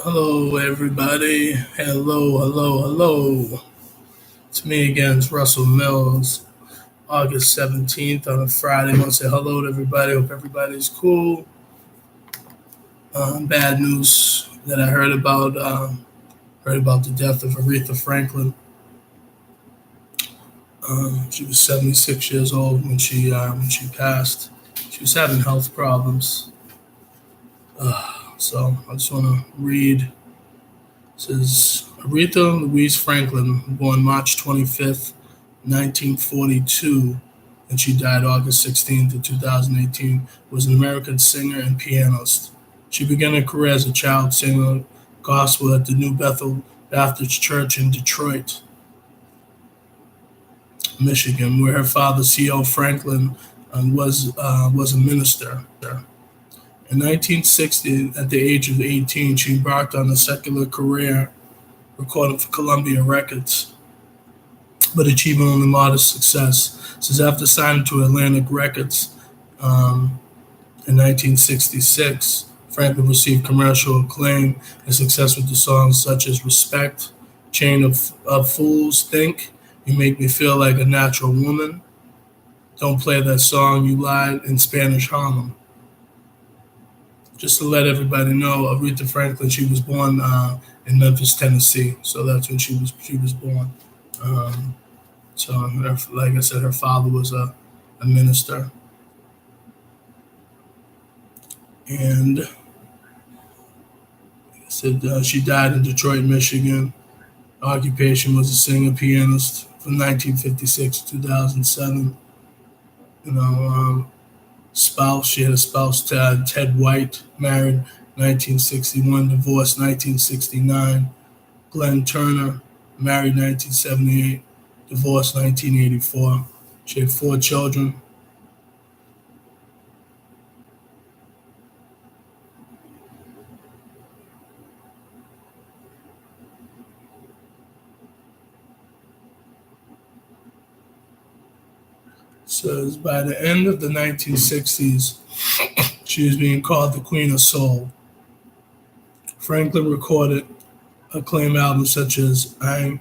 Hello, everybody. Hello. It's me again, it's Russell Mills. August 17th on a Friday. I want to say hello to everybody. Hope everybody's cool. Bad news that I heard about the death of Aretha Franklin. She was 76 years old when she passed. She was having health problems. So I just want to read. It says Aretha Louise Franklin, born March 25th, 1942, and she died August 16th, 2018, was an American singer and pianist. She began her career as a child singer gospel at the New Bethel Baptist Church in Detroit, Michigan, where her father, C.O. Franklin, was a minister. In 1960, at the age of 18, she embarked on a secular career recording for Columbia Records, but achieving only modest success. Since after signing to Atlantic Records in 1966, Franklin received commercial acclaim and success with the songs such as Respect, Chain of Fools, Think, You Make Me Feel Like a Natural Woman, Don't Play That Song, You Lied, in Spanish Harlem. Just to let everybody know, Aretha Franklin, she was born in Memphis, Tennessee. So that's when she was born. Um, like I said, her father was a minister, and said she died in Detroit, Michigan. Occupation was a singer pianist from 1956 to 2007. You know, spouse, she had a spouse, Ted White, married 1961, divorced 1969. Glenn Turner, married 1978, divorced 1984. She had four children. Says by the end of the 1960s, she was being called the Queen of Soul. Franklin recorded acclaimed albums such as I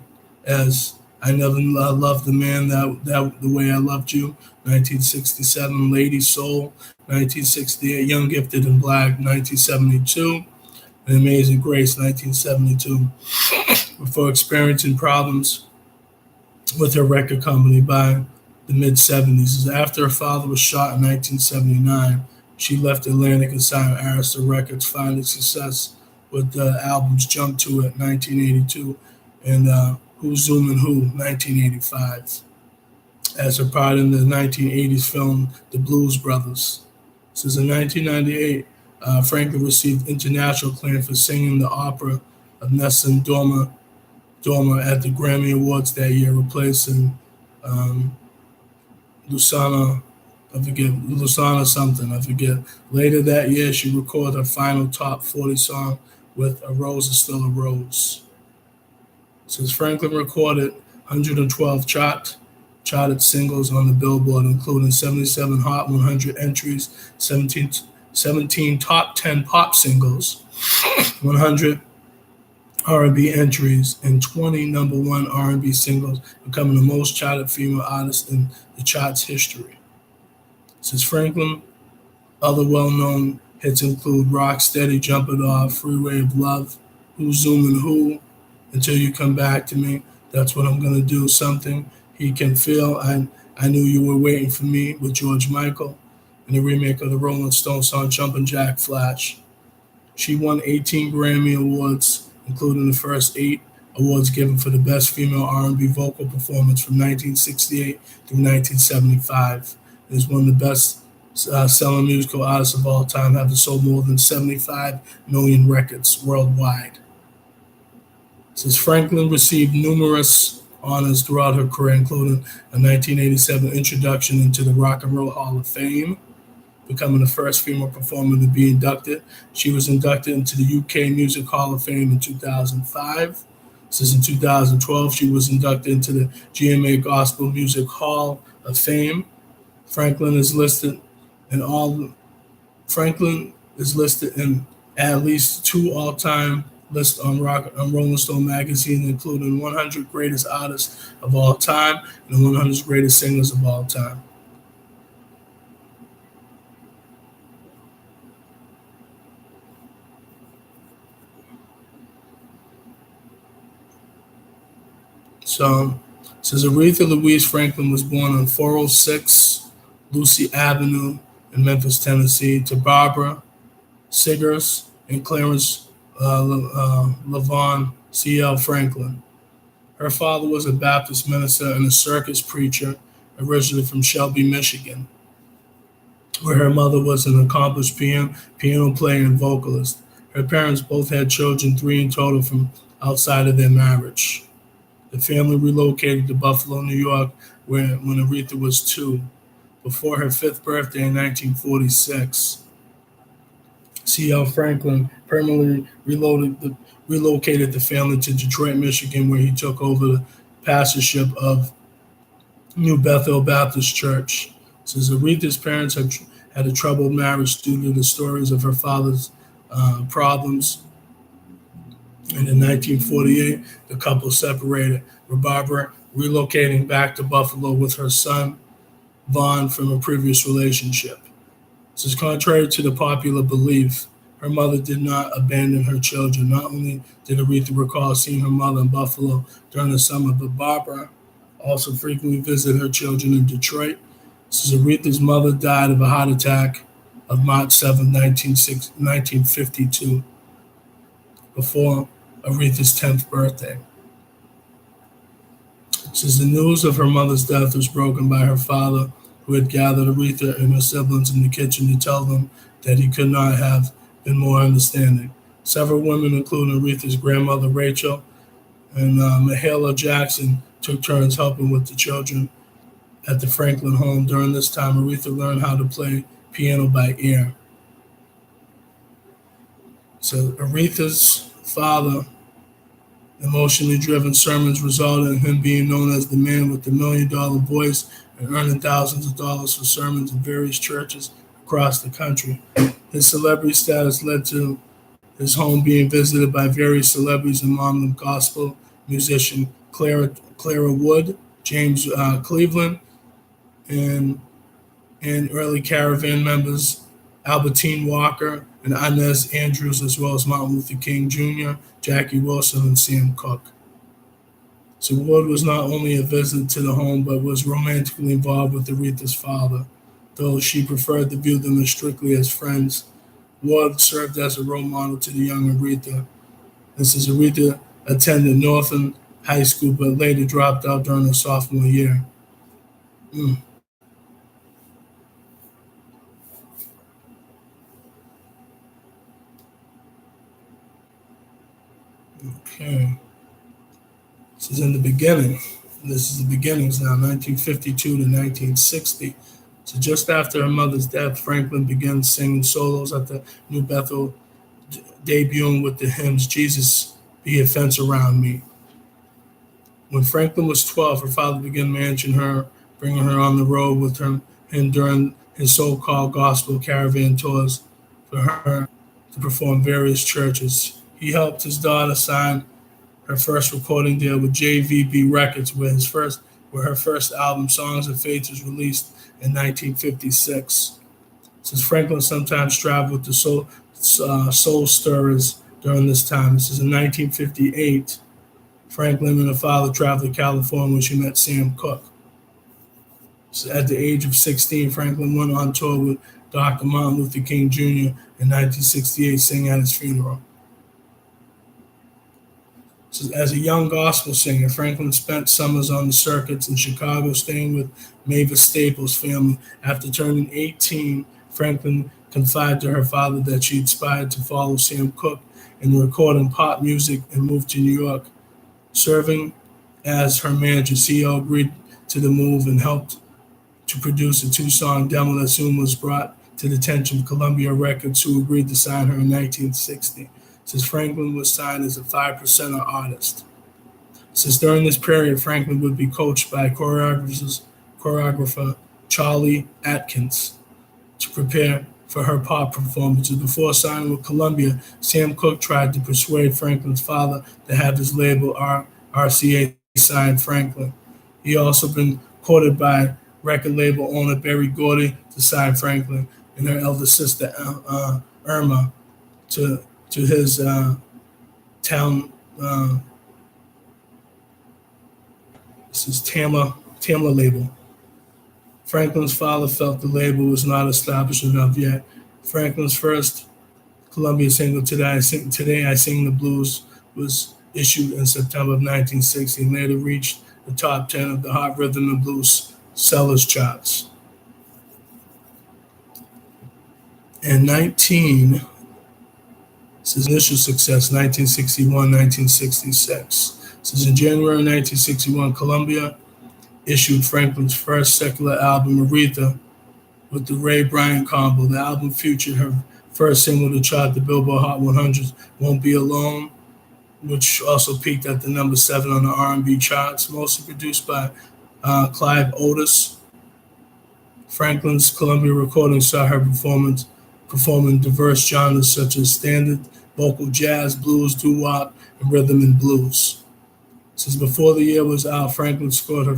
Never Loved the Man that the Way I Loved You, 1967, Lady Soul, 1968, Young Gifted and Black, 1972, and Amazing Grace, 1972. Before experiencing problems with her record company by the mid 70s. After her father was shot in 1979, she left Atlantic and signed Arista Records, finding success with the albums Jump to It, 1982, and Who's Zooming Who, 1985, as her part in the 1980s film The Blues Brothers. Since in 1998, Franklin received international acclaim for singing the opera of Nessun Dorma at the Grammy Awards that year, replacing um, Lusana, Lusana something, I forget. Later that year, she recorded her final top 40 song with A Rose is Still a Rose. Since Franklin recorded 112 charted singles on the Billboard, including 77 Hot 100 entries, 17 top 10 pop singles, 100 R&B entries, and 20 number one R&B singles, becoming the most charted female artist in the chart's history. Since Franklin, other well-known hits include Rock Steady, Jump It Off, Freeway of Love, Who's Zooming Who, Until You Come Back to Me, That's What I'm Gonna Do, Something He Can Feel, I Knew You Were Waiting for Me with George Michael, and the remake of the Rolling Stones song Jumpin' Jack Flash. She won 18 Grammy Awards, including the first 8 awards given for the Best Female R&B Vocal Performance from 1968 through 1975. It is one of the best selling musical artists of all time, having sold more than 75 million records worldwide. Since Franklin received numerous honors throughout her career, including a 1987 introduction into the Rock and Roll Hall of Fame, becoming the first female performer to be inducted. She was inducted into the UK Music Hall of Fame in 2005. Since in 2012, she was inducted into the GMA Gospel Music Hall of Fame. Franklin is listed in all. Franklin is listed in at least two all-time list on Rolling Stone magazine, including 100 greatest artists of all time and 100 greatest singers of all time. So, it says Aretha Louise Franklin was born on 406 Lucy Avenue in Memphis, Tennessee, to Barbara Siggers and Clarence Lavon C.L. Franklin. Her father was a Baptist minister and a circus preacher, originally from Shelby, Michigan, where her mother was an accomplished piano player and vocalist. Her parents both had children, three in total, from outside of their marriage. The family relocated to Buffalo, New York, when Aretha was two. Before her fifth birthday in 1946, C.L. Franklin permanently relocated the family to Detroit, Michigan, where he took over the pastorship of New Bethel Baptist Church. Since Aretha's parents had a troubled marriage due to the stories of her father's problems, and in 1948, the couple separated, with Barbara relocating back to Buffalo with her son, Vaughn, from a previous relationship. This is contrary to the popular belief. Her mother did not abandon her children. Not only did Aretha recall seeing her mother in Buffalo during the summer, but Barbara also frequently visited her children in Detroit. This is Aretha's mother died of a heart attack of March 7, 1952, before Aretha's 10th birthday. Since the news of her mother's death was broken by her father, who had gathered Aretha and her siblings in the kitchen to tell them that he could not have been more understanding. Several women, including Aretha's grandmother Rachel and Mahalia Jackson, took turns helping with the children at the Franklin home. During this time, Aretha learned how to play piano by ear. So Aretha's father, emotionally driven sermons resulted in him being known as the man with the $1 million voice and earning thousands of dollars for sermons in various churches across the country. His celebrity status led to his home being visited by various celebrities, among them gospel musician Clara Wood, James Cleveland, and early Caravan members Albertine Walker and Inez Andrews, as well as Martin Luther King Jr., Jackie Wilson, and Sam Cooke. So Wood was not only a visit to the home, but was romantically involved with Aretha's father, though she preferred to view them as strictly as friends. Wood served as a role model to the young Aretha. This is Aretha attended Northern High School, but later dropped out during her sophomore year. Okay. This is in the beginning. This is the beginnings now, 1952 to 1960. So just after her mother's death, Franklin began singing solos at the New Bethel, debuting with the hymns "Jesus Be a Fence Around Me." When Franklin was 12, her father began managing her, bringing her on the road with him during his so-called gospel caravan tours for her to perform various churches. He helped his daughter sign her first recording deal with JVB Records, where her first album, Songs of Faith, was released in 1956. Since Franklin sometimes traveled with the Soul Stirrers during this time. This is in 1958. Franklin and her father traveled to California, where she met Sam Cooke. So at the age of 16, Franklin went on tour with Dr. Martin Luther King Jr. in 1968, singing at his funeral. So as a young gospel singer, Franklin spent summers on the circuits in Chicago, staying with Mavis Staples' family. After turning 18, Franklin confided to her father that she aspired to follow Sam Cooke in recording pop music and moved to New York. Serving as her manager, C.O. agreed to the move and helped to produce a two-song demo that soon was brought to the attention of Columbia Records, who agreed to sign her in 1960. Since Franklin was signed as a 5% artist. Since during this period, Franklin would be coached by choreographer Charlie Atkins to prepare for her pop performances. Before signing with Columbia, Sam Cooke tried to persuade Franklin's father to have his label RCA sign Franklin. He also been courted by record label owner Berry Gordy to sign Franklin and her elder sister Irma to his town. This is Tamla label. Franklin's father felt the label was not established enough yet. Franklin's first Columbia single, Today I Sing the Blues, was issued in September of 1960 and later reached the top 10 of the Hot Rhythm and Blues Sellers charts. In this is initial success, 1961, 1966. This is in January 1961, Columbia issued Franklin's first secular album, Aretha, with the Ray Bryant combo. The album featured her first single to chart the Billboard Hot 100, Won't Be Alone, which also peaked at the number 7 on the R&B charts, mostly produced by Clive Otis. Franklin's Columbia recording saw her performing diverse genres such as standard, vocal jazz, blues, doo-wop, and rhythm and blues. Since before the year was out, Franklin scored her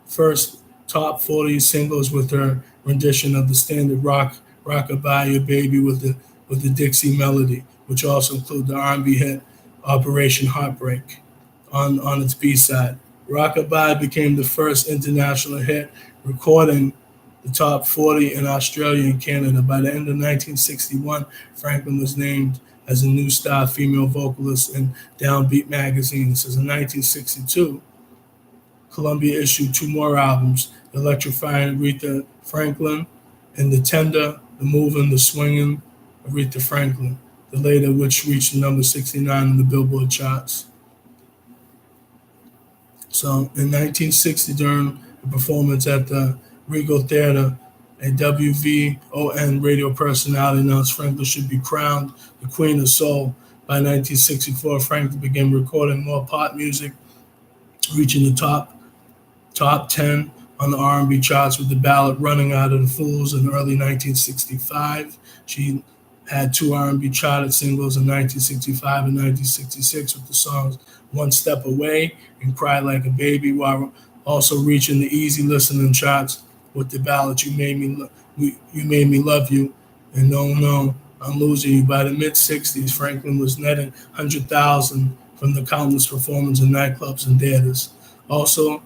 first top 40 singles with her rendition of the standard Rockabye Your Baby with the Dixie melody, which also included the R&B hit Operation Heartbreak on its B-side. Rockabye became the first international hit, recording the top 40 in Australia and Canada. By the end of 1961, Franklin was named as a new star female vocalist in Downbeat magazine. This is in 1962. Columbia issued 2 more albums, Electrifying Aretha Franklin and The Tender, The Movin', The Swingin' Aretha Franklin, the later which reached number 69 in the Billboard charts. So in 1960, during a performance at the Regal Theater, a WVON radio personality announced Franklin should be crowned the Queen of Soul. By 1964, Franklin began recording more pop music, reaching the top 10 on the R&B charts with the ballad Running Out of the Fools in early 1965. She had 2 R&B charted singles in 1965 and 1966 with the songs One Step Away and Cry Like a Baby, while also reaching the easy listening charts with the ballad You Made Me Love You and No, I'm Losing You. By the mid-60s, Franklin was netting 100,000 from the countless performances in nightclubs and theaters. Also,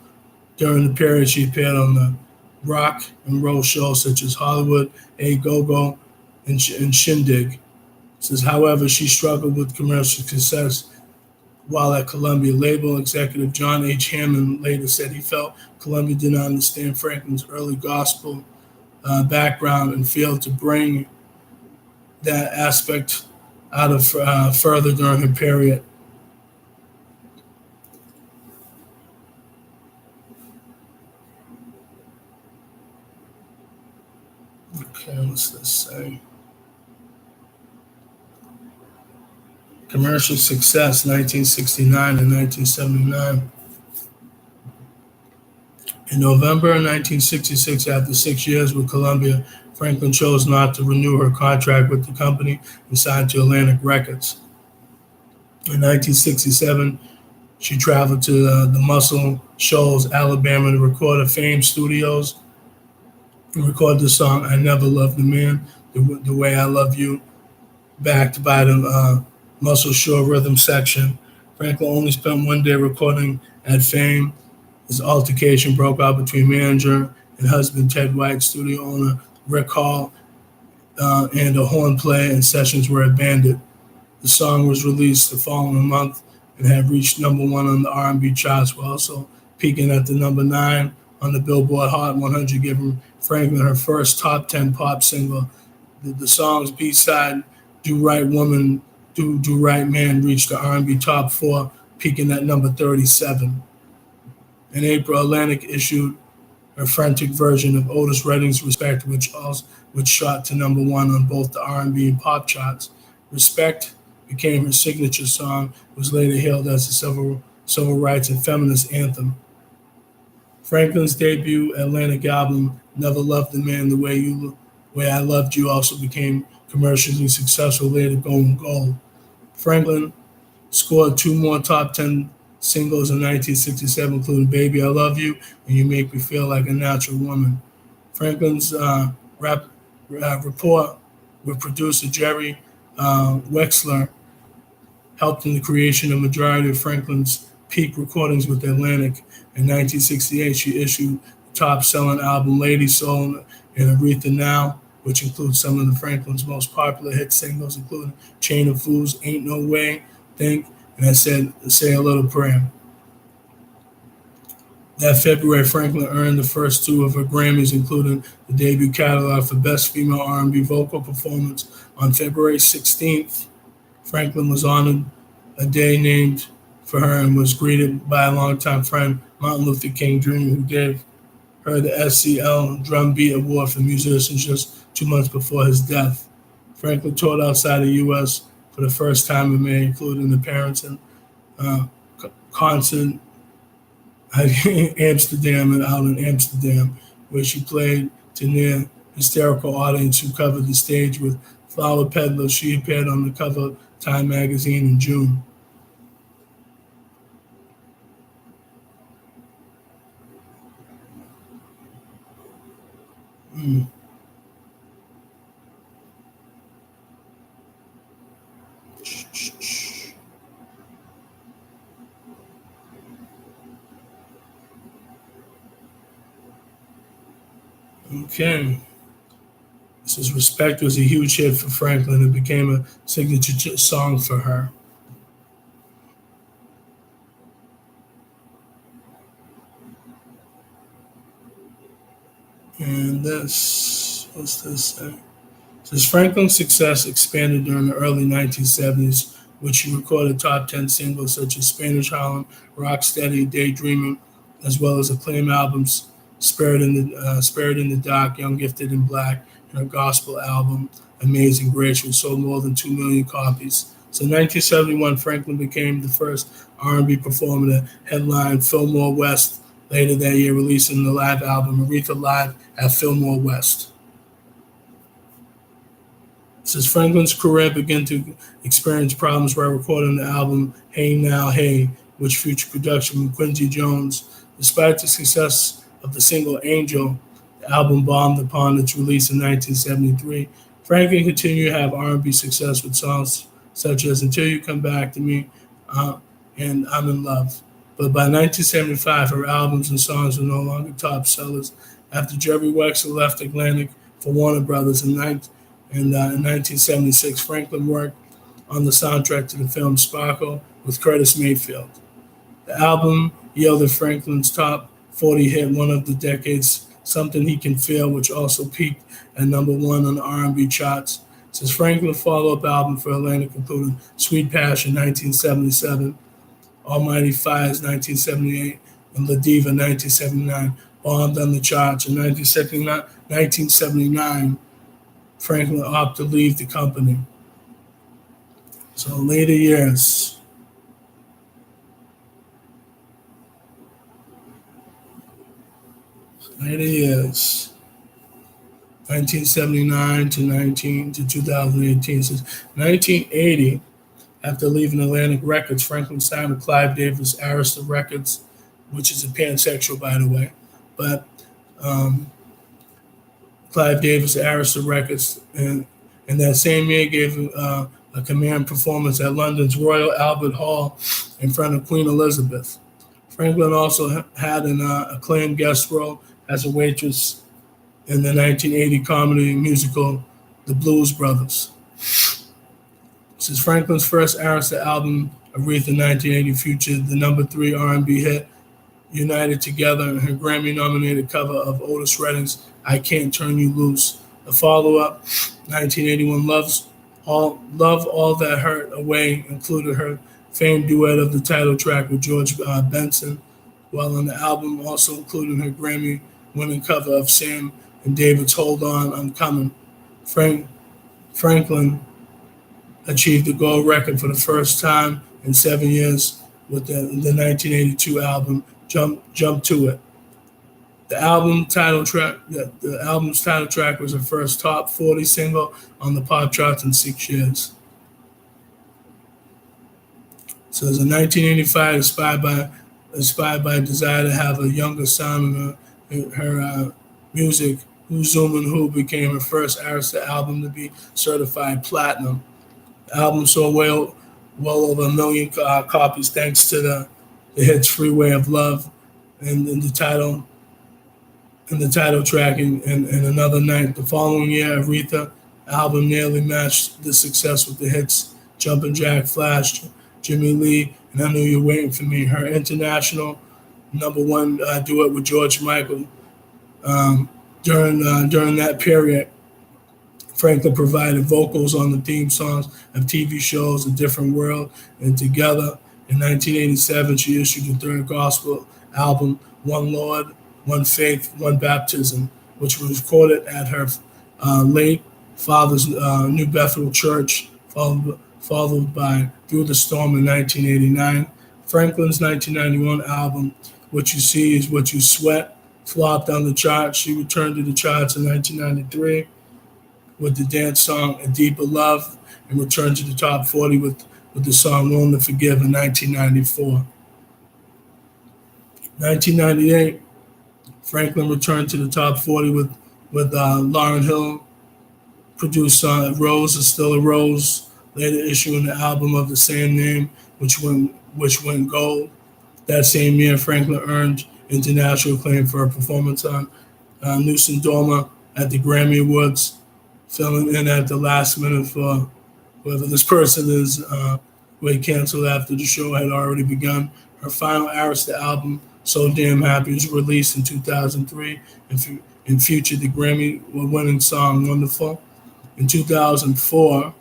during the period, she appeared on the rock and roll shows such as Hollywood, A Go-Go, and Shindig. Says, however, she struggled with commercial success while at Columbia. Label executive John H. Hammond later said he felt Columbia did not understand Franklin's early gospel background and failed to bring that aspect out of further during her period. Okay, what's this say? Commercial success, 1969 and 1979. In November 1966, after 6 years with Columbia, Franklin chose not to renew her contract with the company and signed to Atlantic Records. In 1967, she traveled to the Muscle Shoals, Alabama to record at Fame Studios and record the song I Never Loved a Man, the Way I Love You, backed by the Muscle Shore Rhythm section. Franklin only spent 1 day recording at Fame. His altercation broke out between manager and husband Ted White, studio owner Rick Hall, and a horn player, and sessions were abandoned. The song was released the following month and had reached number 1 on the R&B charts, while also peaking at the number 9 on the Billboard Hot 100, giving Franklin her first top 10 pop single. The song's B-side, Do Right Woman, Do Right Man, reached the R&B top 4, peaking at number 37. In April, Atlantic issued a frantic version of Otis Redding's Respect, which shot to number 1 on both the R&B and pop charts. Respect became her signature song, was later hailed as a civil rights and feminist anthem. Franklin's debut Atlantic album, Never Loved a Man the Way Way I Loved You also became commercially successful, later going gold. Franklin scored two more top 10 singles in 1967, including Baby I Love You and You Make Me Feel Like a Natural Woman. Franklin's rap rapport with producer Jerry Wexler helped in the creation of majority of Franklin's peak recordings with Atlantic. In 1968, she issued the top-selling album Lady Soul and Aretha Now, which includes some of the Franklin's most popular hit singles, including Chain of Fools, Ain't No Way, Think, and I Said Say a Little Prayer. That February, Franklin earned the first two of her Grammys, including the debut catalog for Best Female R&B Vocal Performance. On February 16th, Franklin was honored a day named for her and was greeted by a longtime friend, Martin Luther King Jr., who gave her the SCL Drum Beat Award for Musicians just 2 months before his death. Franklin toured outside the U.S. for the first time in May, including an appearance in concert Amsterdam and out in Amsterdam, where she played to near hysterical audience who covered the stage with Flower Peddler. She appeared on the cover of Time magazine in June. Mm. Okay. This is Respect was a huge hit for Franklin. It became a signature song for her. And this, what's this? Says Franklin's success expanded during the early 1970s, which he recorded top 10 singles such as Spanish Harlem, Rocksteady, Daydreaming, as well as acclaimed albums Spirit in the Dark, Young, Gifted, and Black, and her gospel album Amazing Grace, which sold more than 2 million copies. So in 1971, Franklin became the first R&B performer to headline Fillmore West. Later that year, releasing the live album Aretha Live at Fillmore West. Since Franklin's career began to experience problems while recording the album Hey Now Hey, which featured production from Quincy Jones. Despite the success of the single Angel, the album bombed upon its release in 1973. Franklin continued to have R&B success with songs such as Until You Come Back to Me and I'm in Love. But by 1975, her albums and songs were no longer top sellers. After Jerry Wexler left Atlantic for Warner Brothers in 1976, Franklin worked on the soundtrack to the film Sparkle with Curtis Mayfield. The album yielded Franklin's top 40 hit, one of the decade's Something He Can Feel, which also peaked at #1 on the R&B charts. Since Franklin's follow-up album for Atlantic included Sweet Passion 1977, Almighty Fires 1978, and La Diva 1979, bombed on the charts. In 1979, Franklin opted to leave the company. So later years. Later years. 1979 to 2018. Since 1980, after leaving Atlantic Records, Franklin signed with Clive Davis Arista Records, which is a pansexual, by the way. But Clive Davis Arista Records, and that same year gave a command performance at London's Royal Albert Hall in front of Queen Elizabeth. Franklin also had an acclaimed guest role as a waitress in the 1980 comedy musical The Blues Brothers. This is Franklin's first Arista album, Aretha 1980, featured the #3 R&B hit United Together and her Grammy-nominated cover of Otis Redding's I Can't Turn You Loose. The follow-up, 1981 Love All That Hurt Away, included her famed duet of the title track with George Benson, while on the album also included her Grammy-winning cover of Sam and David's Hold On, I'm Coming. Franklin achieved the gold record for the first time in 7 years with the 1982 album Jump to It. The album's title track was her first top 40 single on the pop charts in 6 years. So, in 1985, inspired by a desire to have a younger sound in her music, Who Zoom and Who became her first Arista album to be certified platinum. The album sold well over a million copies thanks to the hits "Freeway of Love" and the title track and Another Night. The following year, Aretha album nearly matched the success with the hits "Jumpin' Jack Flash," Jimmy Lee, and "I Knew You Were Waiting for Me." Her international number one duet with George Michael. During that period, Franklin provided vocals on the theme songs of TV shows A Different World and Together. In 1987, she issued the third gospel album, One Lord, One Faith, One Baptism, which was recorded at her late father's New Bethel Church, followed by Through the Storm in 1989. Franklin's 1991 album, What You See Is What You Sweat, flopped on the charts. She returned to the charts in 1993 with the dance song A Deeper Love and returned to the top 40 with the song Willing to Forgive in 1994. 1998, Franklin returned to the top 40 with Lauryn Hill produced song Rose is Still a Rose, later issuing the album of the same name, which went gold. That same year, Franklin earned international acclaim for her performance on Newsom Dorma at the Grammy Awards, filling in at the last minute for whoever this person is, who had canceled after the show had already begun. Her final Arista album, So Damn Happy, was released in 2003 and featured the Grammy-winning song Wonderful. In 2004,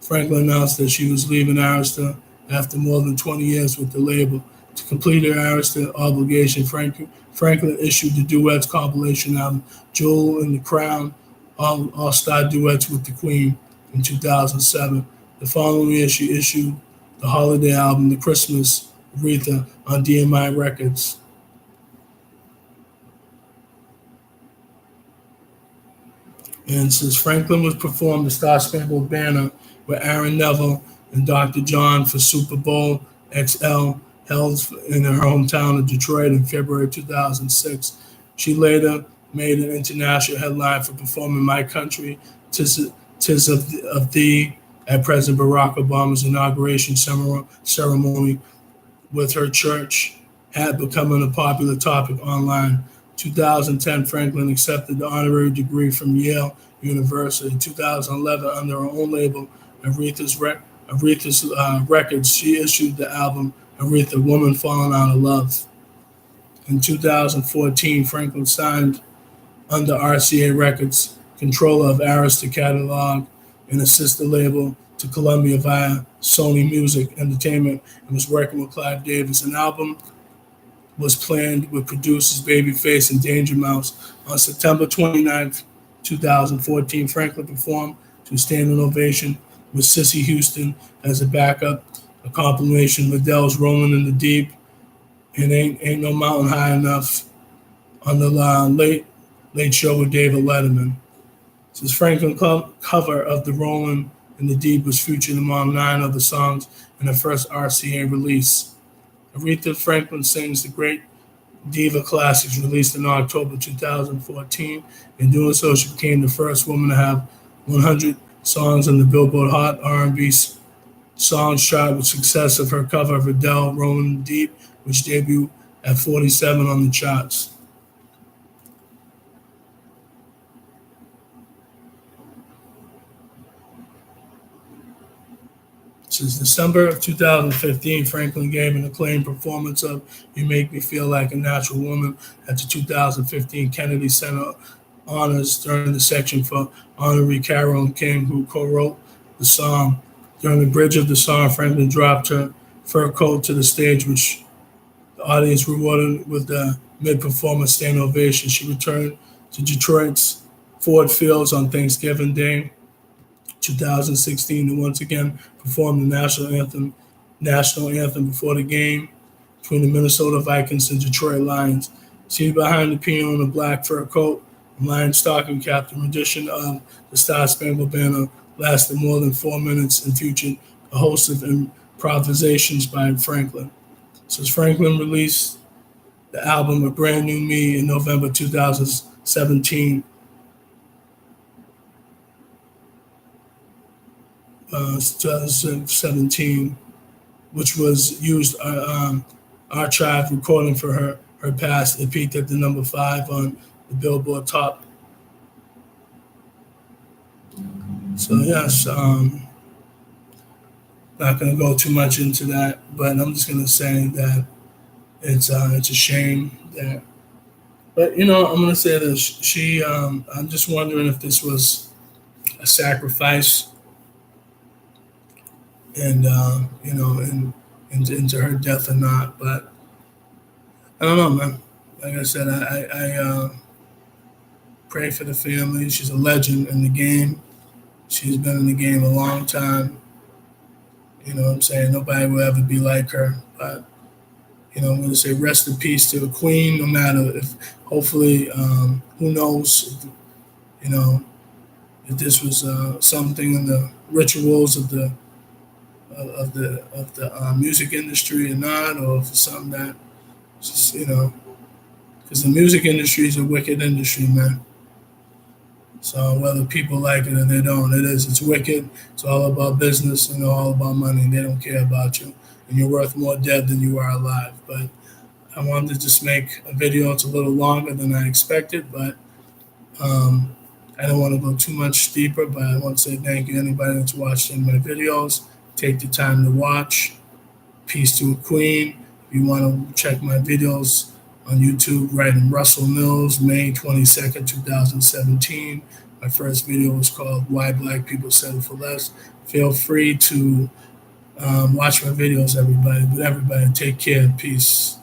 Franklin announced that she was leaving Arista after more than 20 years with the label. To complete her Arista obligation, Franklin issued the duets compilation album, Jewel in the Crown, all-star duets with the Queen in 2007. The following year, she issued the holiday album, The Christmas, Aretha, on DMI Records. And since Franklin was performed the Star Spangled Banner with Aaron Neville and Dr. John for Super Bowl XL held in her hometown of Detroit in February 2006. She later made an international headline for performing My Country, Tis of Thee at President Barack Obama's inauguration ceremony, with her church hat becoming a popular topic online. 2010, Franklin accepted the honorary degree from Yale University. In 2011, under her own label, Aretha's Records, she issued the album Aretha, Woman Falling Out of Love. In 2014, Franklin signed under RCA Records, controller of Arista Catalog and a sister label to Columbia via Sony Music Entertainment, and was working with Clive Davis. An album was planned with producers Babyface and Danger Mouse. On September 29, 2014, Franklin performed to a standing ovation with Cissy Houston as a backup, a compilation of Adele's Rolling in the Deep and Ain't No Mountain High Enough on the late Show with David Letterman. Since Franklin's cover of the Rolling in the Deep was featured among 9 other songs in the first RCA release. Aretha Franklin sings the great diva classics released in October 2014. In doing so, she became the first woman to have 100 songs on the Billboard Hot R&B Songs chart, with success of her cover of Adele, Rolling in the Deep, which debuted at 47 on the charts. Since December of 2015, Franklin gave an acclaimed performance of You Make Me Feel Like a Natural Woman at the 2015 Kennedy Center Honors during the section for honoree Carole King, who co-wrote the song. During the bridge of the song, Franklin dropped her fur coat to the stage, which the audience rewarded with a mid-performance standing ovation. She returned to Detroit's Ford Fields on Thanksgiving Day 2016 to once again perform the national anthem before the game between the Minnesota Vikings and Detroit Lions. Seated behind the piano in a black fur coat and lion stocking cap, the rendition of the Star Spangled Banner lasted more than 4 minutes and featured a host of improvisations by Franklin. Since Franklin released the album A Brand New Me in November 2017, 2017, which was used archived recording for her past. It peaked at the number 5 on the Billboard Top. So yes, not going to go too much into that, but I'm just going to say that it's a shame that. But I'm going to say this. I'm just wondering if this was a sacrifice, and into her death or not. But I don't know, man. Like I said, I pray for the family. She's a legend in the game. She's been in the game a long time. You know what I'm saying? Nobody will ever be like her. But, I'm going to say rest in peace to the queen, no matter if, hopefully, who knows, if this was something in the rituals of the music industry or not, or if it's something that, just, because the music industry is a wicked industry, man. So whether people like it or they don't, it's wicked. It's all about business and all about money. They don't care about you. And you're worth more dead than you are alive. But I wanted to just make a video. It's a little longer than I expected, but I don't want to go too much deeper, but I want to say thank you to anybody that's watching my videos. Take the time to watch. Peace to a queen. If you want to check my videos on YouTube, write in Russell Mills, May 22nd, 2017. My first video was called Why Black People Settle for Less. Feel free to watch my videos, everybody. But everybody, take care. Peace.